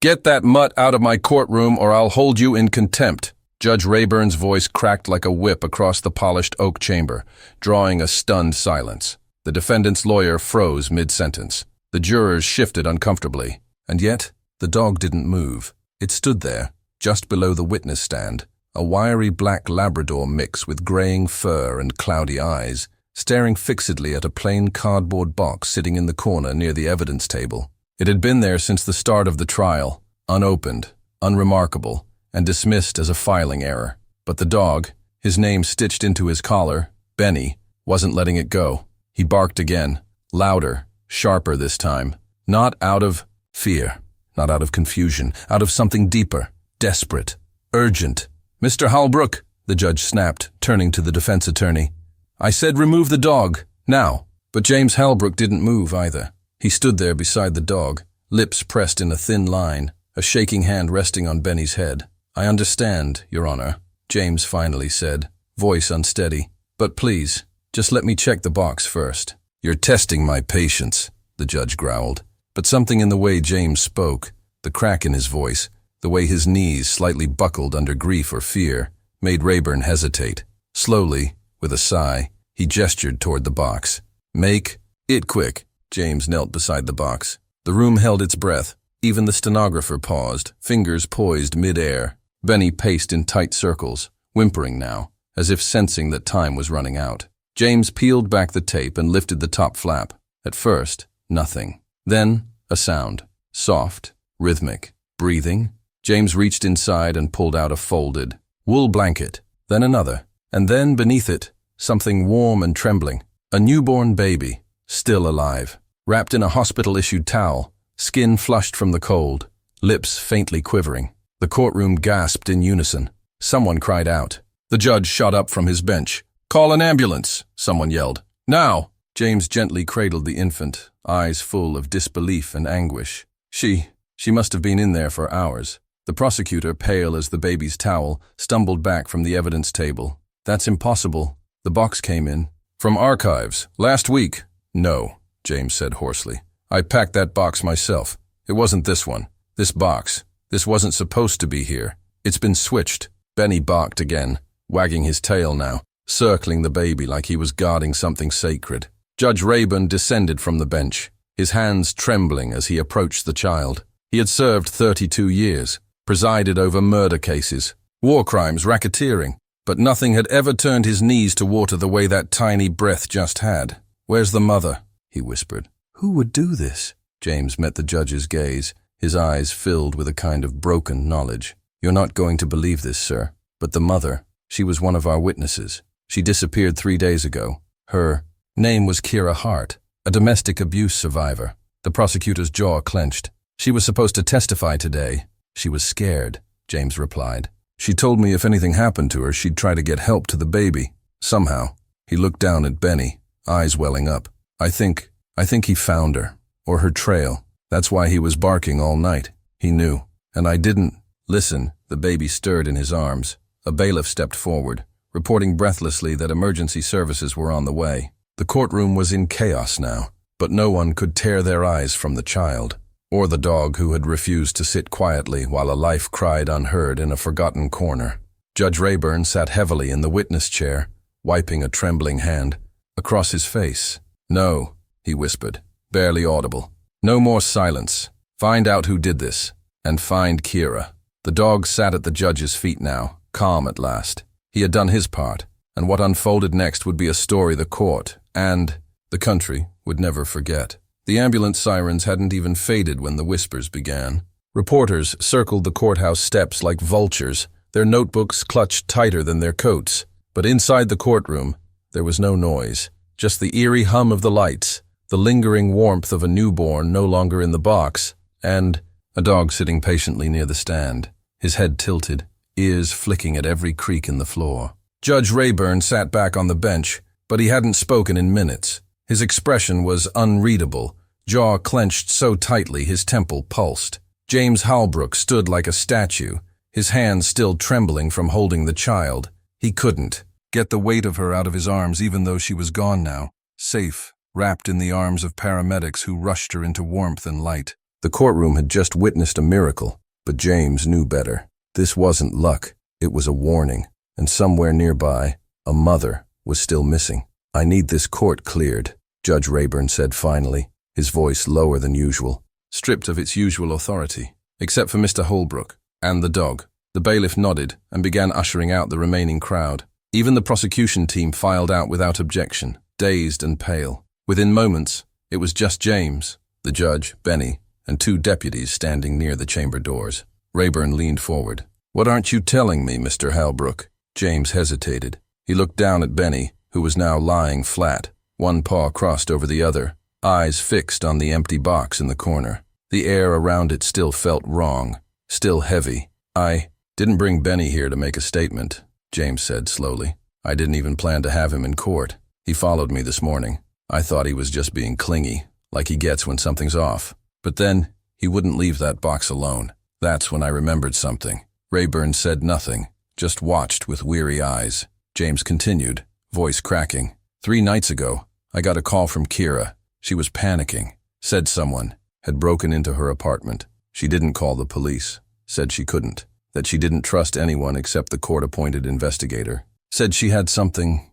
Get that mutt out of my courtroom or I'll hold you in contempt. Judge Rayburn's voice cracked like a whip across the polished oak chamber, drawing a stunned silence. The defendant's lawyer froze mid-sentence. The jurors shifted uncomfortably. And yet, the dog didn't move. It stood there, just below the witness stand, a wiry black Labrador mix with graying fur and cloudy eyes, staring fixedly at a plain cardboard box sitting in the corner near the evidence table. It had been there since the start of the trial, unopened, unremarkable, and dismissed as a filing error. But the dog, his name stitched into his collar, Benny, wasn't letting it go. He barked again, louder, sharper this time. Not out of fear, not out of confusion, out of something deeper, desperate, urgent. "Mr. Holbrook," the judge snapped, turning to the defense attorney. "I said remove the dog, now." But James Holbrook didn't move either. He stood there beside the dog, lips pressed in a thin line, a shaking hand resting on Benny's head. "I understand, Your Honor," James finally said, voice unsteady. "But please, just let me check the box first." "You're testing my patience," the judge growled. But something in the way James spoke, the crack in his voice, the way his knees slightly buckled under grief or fear, made Rayburn hesitate. Slowly, with a sigh, he gestured toward the box. "Make it quick." James knelt beside the box. The room held its breath. Even the stenographer paused, fingers poised mid-air. Benny paced in tight circles, whimpering now, as if sensing that time was running out. James peeled back the tape and lifted the top flap. At first, nothing. Then, a sound. Soft, rhythmic. Breathing. James reached inside and pulled out a folded wool blanket. Then another. And then, beneath it, something warm and trembling. A newborn baby, still alive. Wrapped in a hospital-issued towel, skin flushed from the cold, lips faintly quivering. The courtroom gasped in unison. Someone cried out. The judge shot up from his bench. "Call an ambulance," someone yelled. "Now!" James gently cradled the infant, eyes full of disbelief and anguish. She must have been in there for hours. The prosecutor, pale as the baby's towel, stumbled back from the evidence table. "That's impossible. The box came in. From archives, last week." "No," James said hoarsely. "I packed that box myself. It wasn't this one. This box. This wasn't supposed to be here. It's been switched." Benny barked again, wagging his tail now, circling the baby like he was guarding something sacred. Judge Rayburn descended from the bench, his hands trembling as he approached the child. He had served 32 years, presided over murder cases, war crimes, racketeering, but nothing had ever turned his knees to water the way that tiny breath just had. "Where's the mother?" he whispered. "Who would do this?" James met the judge's gaze, his eyes filled with a kind of broken knowledge. "You're not going to believe this, sir, but the mother, she was one of our witnesses. She disappeared 3 days ago. Her name was Kira Hart, a domestic abuse survivor." The prosecutor's jaw clenched. "She was supposed to testify today." "She was scared," James replied. "She told me if anything happened to her, she'd try to get help to the baby. Somehow." He looked down at Benny, eyes welling up. I think he found her, or her trail. That's why he was barking all night. He knew. And I didn't." "Listen," the baby stirred in his arms. A bailiff stepped forward, reporting breathlessly that emergency services were on the way. The courtroom was in chaos now, but no one could tear their eyes from the child, or the dog who had refused to sit quietly while a life cried unheard in a forgotten corner. Judge Rayburn sat heavily in the witness chair, wiping a trembling hand across his face. "No," he whispered, barely audible. "No more silence. Find out who did this, and find Kira." The dog sat at the judge's feet now, calm at last. He had done his part, and what unfolded next would be a story the court and the country would never forget. The ambulance sirens hadn't even faded when the whispers began. Reporters circled the courthouse steps like vultures, their notebooks clutched tighter than their coats. But inside the courtroom, there was no noise, just the eerie hum of the lights, the lingering warmth of a newborn no longer in the box, and a dog sitting patiently near the stand, his head tilted, ears flicking at every creak in the floor. Judge Rayburn sat back on the bench, but he hadn't spoken in minutes. His expression was unreadable, jaw clenched so tightly his temple pulsed. James Holbrook stood like a statue, his hands still trembling from holding the child. He couldn't get the weight of her out of his arms even though she was gone now, safe, wrapped in the arms of paramedics who rushed her into warmth and light. The courtroom had just witnessed a miracle, but James knew better. This wasn't luck, it was a warning, and somewhere nearby, a mother was still missing. "I need this court cleared," Judge Rayburn said finally, his voice lower than usual, stripped of its usual authority. Except for Mr. Holbrook and the dog. The bailiff nodded and began ushering out the remaining crowd. Even the prosecution team filed out without objection, dazed and pale. Within moments, it was just James, the judge, Benny, and 2 deputies standing near the chamber doors. Rayburn leaned forward. "What aren't you telling me, Mr. Holbrook?" James hesitated. He looked down at Benny, who was now lying flat, one paw crossed over the other, eyes fixed on the empty box in the corner. The air around it still felt wrong, still heavy. "I didn't bring Benny here to make a statement," James said slowly. "I didn't even plan to have him in court. He followed me this morning. I thought he was just being clingy, like he gets when something's off. But then, he wouldn't leave that box alone. That's when I remembered something." Rayburn said nothing, just watched with weary eyes. James continued, voice cracking. 3 nights ago, I got a call from Kira. She was panicking. Said someone had broken into her apartment. She didn't call the police. Said she couldn't. That she didn't trust anyone except the court-appointed investigator. Said she had something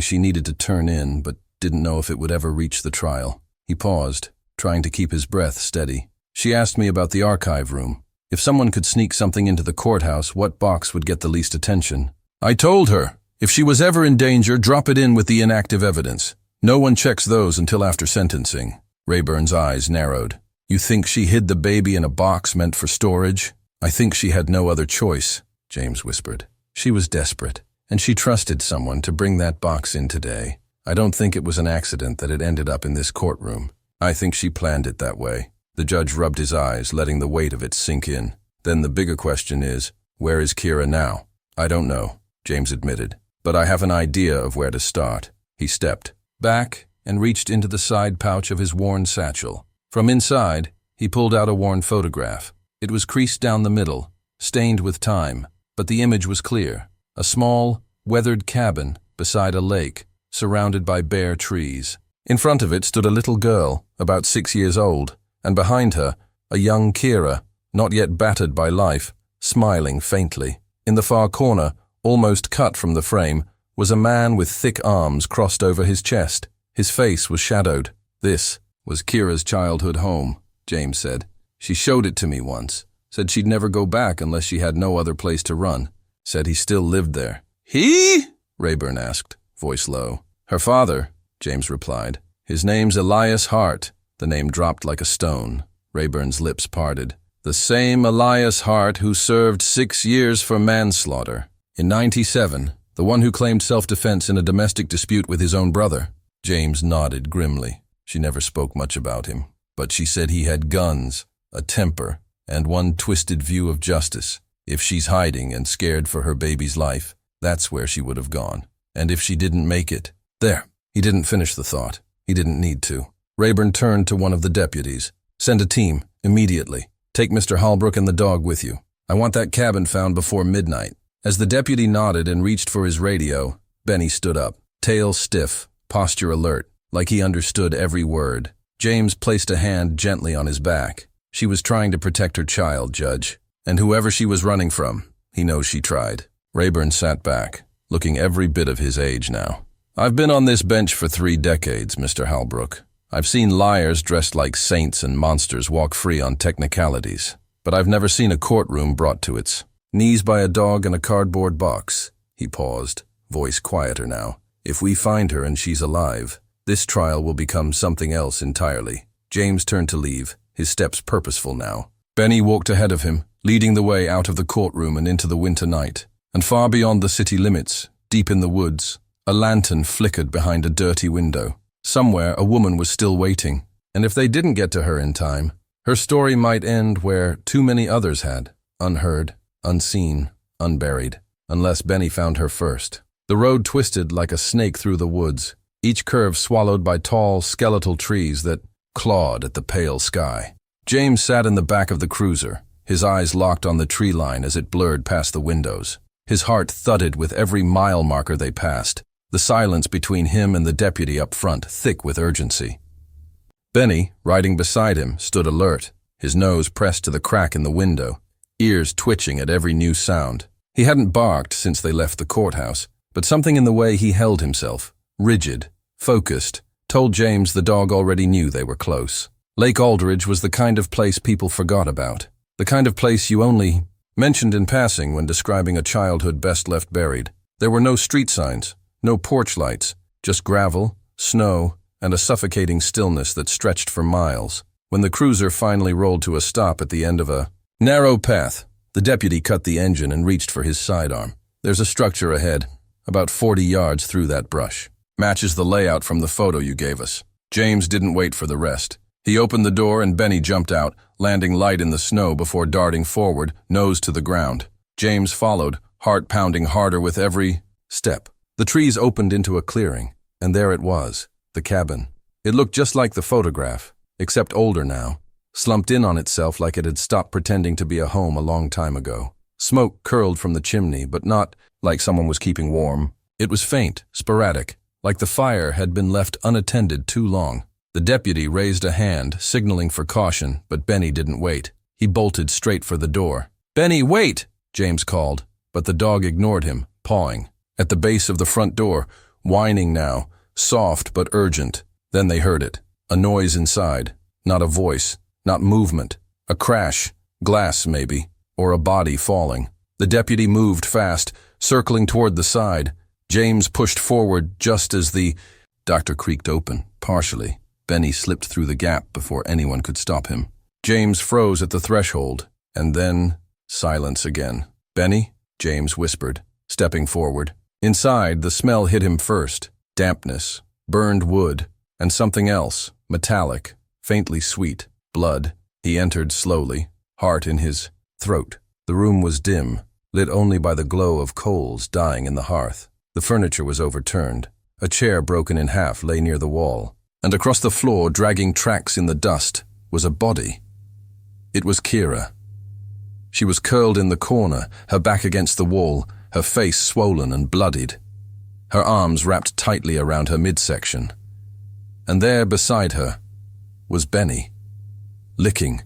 she needed to turn in, but didn't know if it would ever reach the trial. He paused, trying to keep his breath steady. "She asked me about the archive room. If someone could sneak something into the courthouse, what box would get the least attention? I told her, if she was ever in danger, drop it in with the inactive evidence. No one checks those until after sentencing." Rayburn's eyes narrowed. "You think she hid the baby in a box meant for storage?" "I think she had no other choice," James whispered. "She was desperate, and she trusted someone to bring that box in today. I don't think it was an accident that it ended up in this courtroom. I think she planned it that way." The judge rubbed his eyes, letting the weight of it sink in. "Then the bigger question is, where is Kira now?" "I don't know," James admitted, "but I have an idea of where to start." He stepped back and reached into the side pouch of his worn satchel. From inside, he pulled out a worn photograph. It was creased down the middle, stained with time, but the image was clear. A small, weathered cabin beside a lake, surrounded by bare trees. In front of it stood a little girl, about 6 years old, and behind her, a young Kira, not yet battered by life, smiling faintly. In the far corner, almost cut from the frame, was a man with thick arms crossed over his chest. His face was shadowed. "This was Kira's childhood home," James said. "She showed it to me once. Said she'd never go back unless she had no other place to run. Said he still lived there." "He?" Rayburn asked, voice low. "Her father," James replied. "His name's Elias Hart." The name dropped like a stone. Rayburn's lips parted. "The same Elias Hart who served 6 years for manslaughter. In 97, the one who claimed self-defense in a domestic dispute with his own brother." James nodded grimly. She never spoke much about him, but she said he had guns, a temper, and one twisted view of justice. If she's hiding and scared for her baby's life, that's where she would have gone. And if she didn't make it, there. He didn't finish the thought. He didn't need to. Rayburn turned to one of the deputies. "Send a team, immediately. Take Mr. Holbrook and the dog with you. I want that cabin found before midnight." As the deputy nodded and reached for his radio, Benny stood up, tail stiff, posture alert, like he understood every word. James placed a hand gently on his back. "She was trying to protect her child, Judge. And whoever she was running from, he knows she tried." Rayburn sat back, looking every bit of his age now. "I've been on this bench for 3 decades, Mr. Holbrook. I've seen liars dressed like saints and monsters walk free on technicalities, but I've never seen a courtroom brought to its knees by a dog in a cardboard box." He paused, voice quieter now. "If we find her and she's alive, this trial will become something else entirely." James turned to leave, his steps purposeful now. Benny walked ahead of him, leading the way out of the courtroom and into the winter night. And far beyond the city limits, deep in the woods, a lantern flickered behind a dirty window. Somewhere a woman was still waiting, and if they didn't get to her in time, her story might end where too many others had, unheard, unseen, unburied, unless Benny found her first. The road twisted like a snake through the woods, each curve swallowed by tall, skeletal trees that clawed at the pale sky. James sat in the back of the cruiser, his eyes locked on the tree line as it blurred past the windows. His heart thudded with every mile marker they passed, the silence between him and the deputy up front thick with urgency. Benny, riding beside him, stood alert, his nose pressed to the crack in the window, ears twitching at every new sound. He hadn't barked since they left the courthouse, but something in the way he held himself, rigid, focused, told James the dog already knew they were close. Lake Aldridge was the kind of place people forgot about, the kind of place you only mentioned in passing when describing a childhood best left buried. There were no street signs, no porch lights, just gravel, snow, and a suffocating stillness that stretched for miles. When the cruiser finally rolled to a stop at the end of a narrow path, the deputy cut the engine and reached for his sidearm. There's a structure ahead, about 40 yards through that brush. Matches the layout from the photo you gave us. James didn't wait for the rest. He opened the door and Benny jumped out, landing light in the snow before darting forward, nose to the ground. James followed, heart pounding harder with every step. The trees opened into a clearing, and there it was, the cabin. It looked just like the photograph, except older now, slumped in on itself like it had stopped pretending to be a home a long time ago. Smoke curled from the chimney, but not like someone was keeping warm. It was faint, sporadic, like the fire had been left unattended too long. The deputy raised a hand, signaling for caution, but Benny didn't wait. He bolted straight for the door. "Benny, wait!" James called, but the dog ignored him, pawing. At the base of the front door, whining now, soft but urgent. Then they heard it. A noise inside. Not a voice, not movement. A crash, glass maybe, or a body falling. The deputy moved fast, circling toward the side. James pushed forward just as the doctor creaked open, partially. Benny slipped through the gap before anyone could stop him. James froze at the threshold, and then silence again. "Benny?" James whispered, stepping forward. Inside, the smell hit him first. Dampness, burned wood, and something else, metallic, faintly sweet, blood. He entered slowly, heart in his throat. The room was dim, lit only by the glow of coals dying in the hearth. The furniture was overturned. A chair broken in half lay near the wall, and across the floor, dragging tracks in the dust, was a body. It was Kira. She was curled in the corner, her back against the wall, her face swollen and bloodied, her arms wrapped tightly around her midsection. And there beside her was Benny, licking.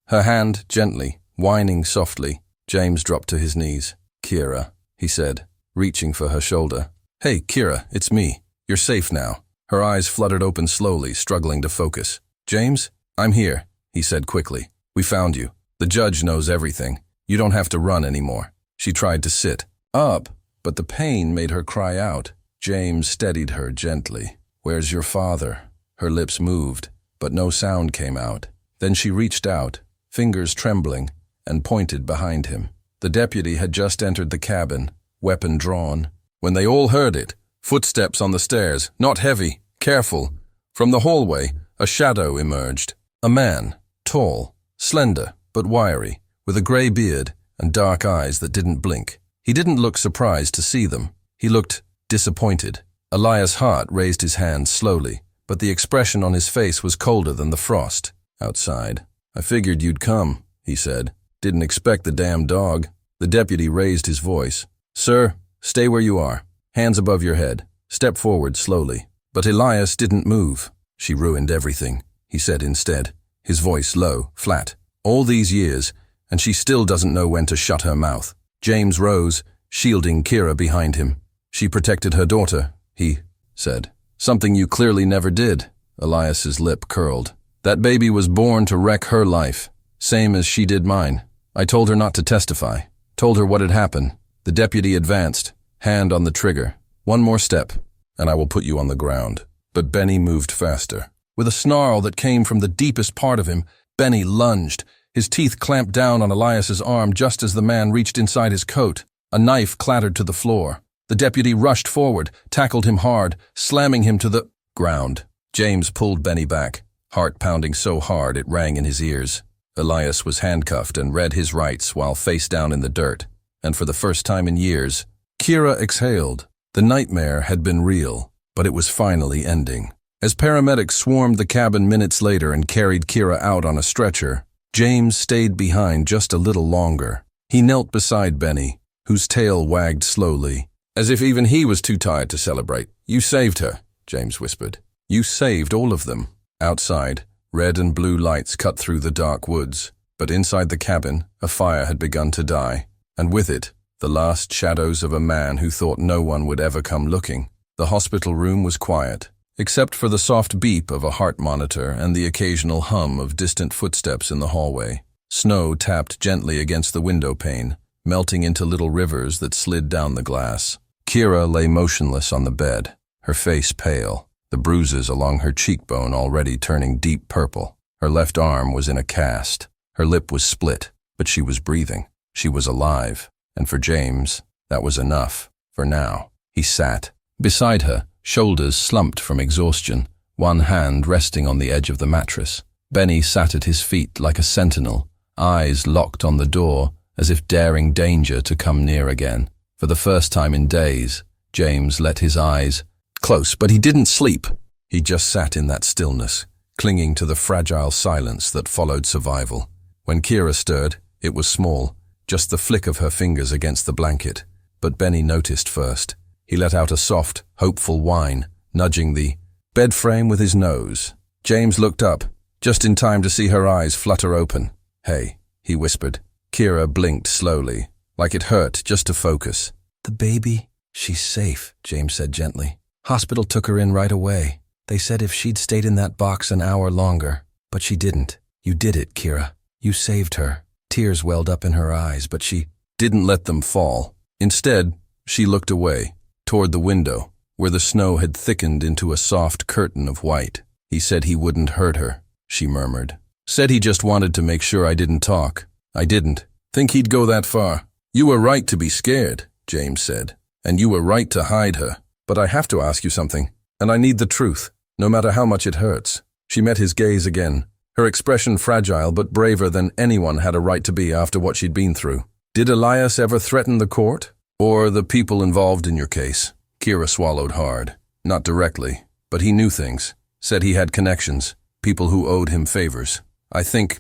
Her hand gently, whining softly. James dropped to his knees. "Kira," he said, reaching for her shoulder. "Hey, Kira, it's me. You're safe now." Her eyes fluttered open slowly, struggling to focus. "James, I'm here," he said quickly. "We found you. The judge knows everything. You don't have to run anymore." She tried to sit up, but the pain made her cry out. James steadied her gently. "Where's your father?" Her lips moved, but no sound came out. Then she reached out, fingers trembling, and pointed behind him. The deputy had just entered the cabin, weapon drawn. When they all heard it, footsteps on the stairs, not heavy, careful. From the hallway, a shadow emerged. A man, tall, slender, but wiry, with a gray beard and dark eyes that didn't blink. He didn't look surprised to see them. He looked disappointed. Elias Hart raised his hand slowly, but the expression on his face was colder than the frost outside. "I figured you'd come," he said. "Didn't expect the damn dog." The deputy raised his voice. "Sir, stay where you are. Hands above your head. Step forward slowly." But Elias didn't move. "She ruined everything," he said instead, his voice low, flat. "All these years, and she still doesn't know when to shut her mouth." James rose, shielding Kira behind him. "She protected her daughter," he said. "Something you clearly never did." Elias's lip curled. "That baby was born to wreck her life, same as she did mine. I told her not to testify, told her what had happened." The deputy advanced, hand on the trigger. "One more step, and I will put you on the ground." But Benny moved faster. With a snarl that came from the deepest part of him, Benny lunged. His teeth clamped down on Elias's arm just as the man reached inside his coat. A knife clattered to the floor. The deputy rushed forward, tackled him hard, slamming him to the ground. James pulled Benny back, heart pounding so hard it rang in his ears. Elias was handcuffed and read his rights while face down in the dirt. And for the first time in years, Kira exhaled. The nightmare had been real, but it was finally ending. As paramedics swarmed the cabin minutes later and carried Kira out on a stretcher, James stayed behind just a little longer. He knelt beside Benny, whose tail wagged slowly, as if even he was too tired to celebrate. "You saved her," James whispered. "You saved all of them." Outside, Red and blue lights cut through the dark woods, but inside the cabin, a fire had begun to die, and with it, the last shadows of a man who thought no one would ever come looking. The hospital room was quiet, except for the soft beep of a heart monitor and the occasional hum of distant footsteps in the hallway. Snow tapped gently against the window pane, melting into little rivers that slid down the glass. Kira lay motionless on the bed, her face pale, the bruises along her cheekbone already turning deep purple. Her left arm was in a cast. Her lip was split, but she was breathing. She was alive, and for James, that was enough, for now. He sat beside her, shoulders slumped from exhaustion, one hand resting on the edge of the mattress. Benny sat at his feet like a sentinel, eyes locked on the door, as if daring danger to come near again. For the first time in days, James let his eyes close, but he didn't sleep. He just sat in that stillness, clinging to the fragile silence that followed survival. When Kira stirred, it was small, just the flick of her fingers against the blanket. But Benny noticed first. He let out a soft, hopeful whine, nudging the bed frame with his nose. James looked up, just in time to see her eyes flutter open. "Hey," he whispered. Kira blinked slowly, like it hurt just to focus. "The baby? She's safe," James said gently. "Hospital took her in right away. They said if she'd stayed in that box an hour longer, but she didn't. You did it, Kira. You saved her." Tears welled up in her eyes, but she didn't let them fall. Instead, she looked away, toward the window, where the snow had thickened into a soft curtain of white. "He said he wouldn't hurt her," she murmured. "Said he just wanted to make sure I didn't talk. I didn't think he'd go that far." "You were right to be scared," James said, "and you were right to hide her. But I have to ask you something, and I need the truth, no matter how much it hurts." She met his gaze again, her expression fragile but braver than anyone had a right to be after what she'd been through. "Did Elias ever threaten the court? Or the people involved in your case?" Kira swallowed hard. "Not directly, but he knew things. Said he had connections, people who owed him favors. I think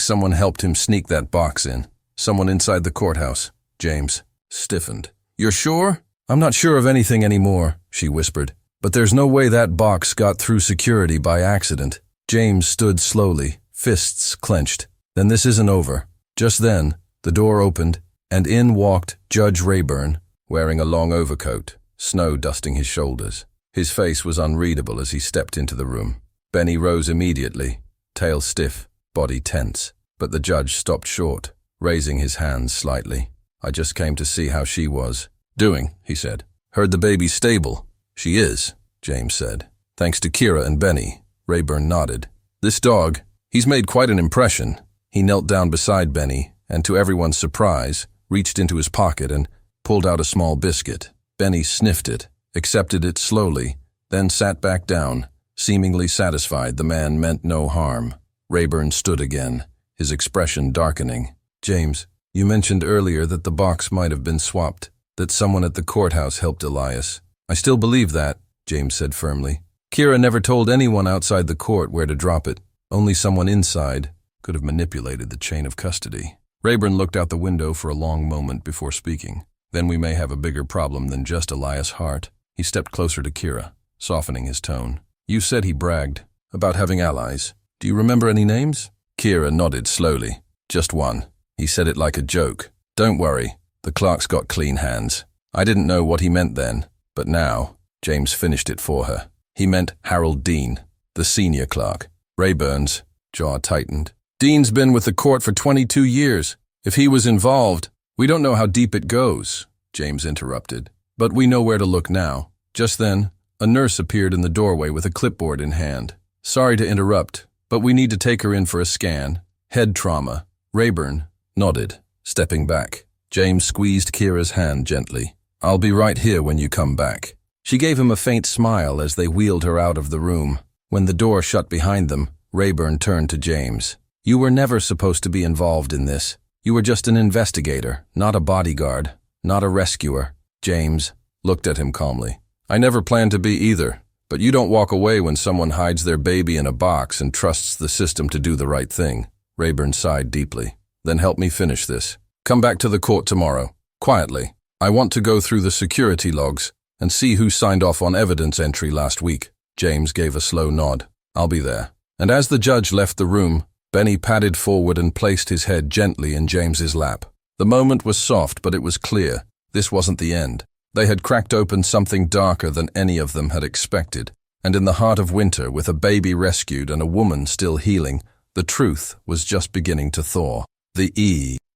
someone helped him sneak that box in. Someone inside the courthouse." James stiffened. "You're sure?" "I'm not sure of anything anymore," she whispered. "But there's no way that box got through security by accident." James stood slowly, fists clenched. "Then this isn't over." Just then, the door opened, and in walked Judge Rayburn, wearing a long overcoat, snow dusting his shoulders. His face was unreadable as he stepped into the room. Benny rose immediately, tail stiff, body tense. But the judge stopped short, raising his hands slightly. "I just came to see how she was doing," he said. "Heard the baby's stable." "She is," James said. "Thanks to Kira and Benny." Rayburn nodded. "This dog, he's made quite an impression." He knelt down beside Benny, and to everyone's surprise, reached into his pocket and pulled out a small biscuit. Benny sniffed it, accepted it slowly, then sat back down, seemingly satisfied the man meant no harm. Rayburn stood again, his expression darkening. "James, you mentioned earlier that the box might have been swapped, that someone at the courthouse helped Elias. I still believe that," James said firmly. "Kira never told anyone outside the court where to drop it. Only someone inside could have manipulated the chain of custody." Rayburn looked out the window for a long moment before speaking. "Then we may have a bigger problem than just Elias Hart." He stepped closer to Kira, softening his tone. "You said he bragged about having allies. Do you remember any names?" Kira nodded slowly. "Just one. He said it like a joke. Don't worry, the clerk's got clean hands." I didn't know what he meant then, but now, James finished it for her. He meant Harold Dean, the senior clerk. Rayburn's jaw tightened. "Dean's been with the court for 22 years. If he was involved, we don't know how deep it goes," James interrupted. "But we know where to look now." Just then, a nurse appeared in the doorway with a clipboard in hand. "Sorry to interrupt, but we need to take her in for a scan. Head trauma." Rayburn nodded, stepping back. James squeezed Kira's hand gently. "I'll be right here when you come back." She gave him a faint smile as they wheeled her out of the room. When the door shut behind them, Rayburn turned to James. "You were never supposed to be involved in this. You were just an investigator, not a bodyguard, not a rescuer." James looked at him calmly. "I never planned to be either, but you don't walk away when someone hides their baby in a box and trusts the system to do the right thing." Rayburn sighed deeply. "Then help me finish this. Come back to the court tomorrow, quietly. I want to go through the security logs and see who signed off on evidence entry last week." James gave a slow nod. "I'll be there." And as the judge left the room, Benny padded forward and placed his head gently in James's lap. The moment was soft, but it was clear. This wasn't the end. They had cracked open something darker than any of them had expected. And in the heart of winter, with a baby rescued and a woman still healing, the truth was just beginning to thaw.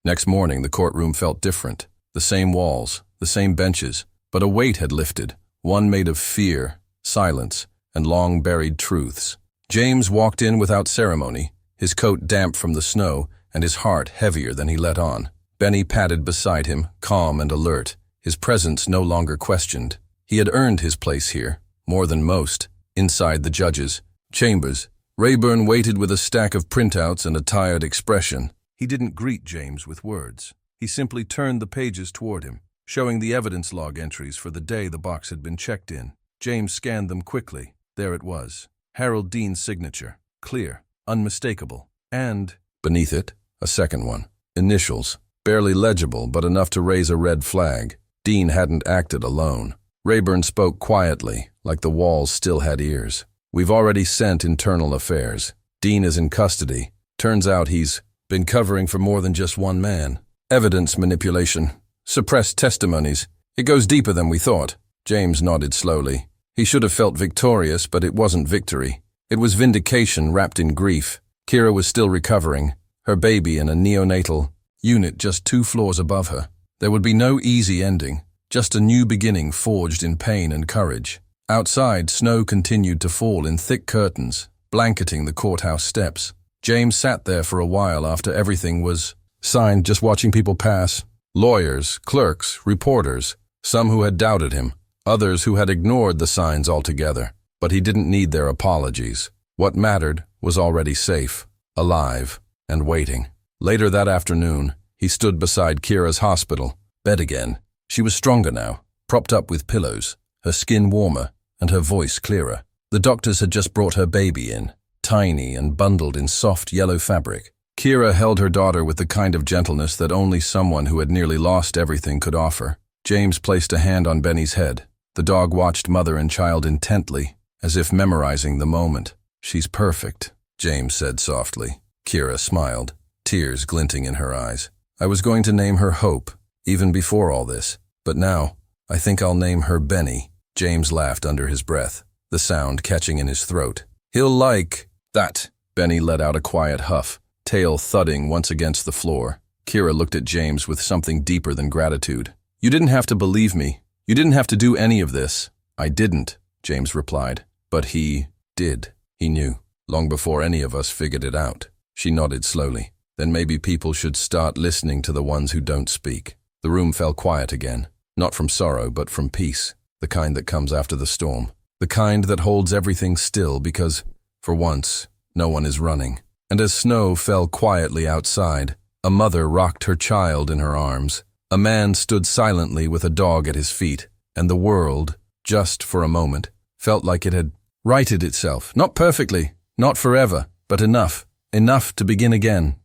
Next morning, the courtroom felt different. The same walls, the same benches, but a weight had lifted, one made of fear, silence, and long-buried truths. James walked in without ceremony, his coat damp from the snow and his heart heavier than he let on. Benny padded beside him, calm and alert, his presence no longer questioned. He had earned his place here, more than most. Inside the judge's chambers, Rayburn waited with a stack of printouts and a tired expression. He didn't greet James with words. He simply turned the pages toward him, showing the evidence log entries for the day the box had been checked in. James scanned them quickly. There it was. Harold Dean's signature. Clear, unmistakable. And, beneath it, a second one. Initials. Barely legible, but enough to raise a red flag. Dean hadn't acted alone. Rayburn spoke quietly, like the walls still had ears. We've already sent internal affairs. Dean is in custody. Turns out he's been covering for more than just one man. Evidence manipulation. Suppressed testimonies. It goes deeper than we thought. James nodded slowly. He should have felt victorious, but it wasn't victory. It was vindication wrapped in grief. Kira was still recovering, her baby in a neonatal unit just 2 floors above her. There would be no easy ending, just a new beginning forged in pain and courage. Outside, snow continued to fall in thick curtains, blanketing the courthouse steps. James sat there for a while after everything was signed, just watching people pass. Lawyers, clerks, reporters, some who had doubted him, others who had ignored the signs altogether. But he didn't need their apologies. What mattered was already safe, alive, and waiting. Later that afternoon, he stood beside Kira's hospital bed again. She was stronger now, propped up with pillows, her skin warmer, and her voice clearer. The doctors had just brought her baby in, tiny and bundled in soft yellow fabric. Kira held her daughter with the kind of gentleness that only someone who had nearly lost everything could offer. James placed a hand on Benny's head. The dog watched mother and child intently, as if memorizing the moment. "She's perfect," James said softly. Kira smiled, tears glinting in her eyes. "I was going to name her Hope, even before all this. But now, I think I'll name her Benny." James laughed under his breath, the sound catching in his throat. "He'll like that." Benny let out a quiet huff, tail thudding once against the floor. Kira looked at James with something deeper than gratitude. "You didn't have to believe me. You didn't have to do any of this." "I didn't," James replied. "But he did. He knew, long before any of us figured it out." She nodded slowly. "Then maybe people should start listening to the ones who don't speak." The room fell quiet again, not from sorrow but from peace, the kind that comes after the storm, the kind that holds everything still because, for once, no one is running. And as snow fell quietly outside, a mother rocked her child in her arms. A man stood silently with a dog at his feet, and the world, just for a moment, felt like it had righted itself. Not perfectly, not forever, but enough to begin again.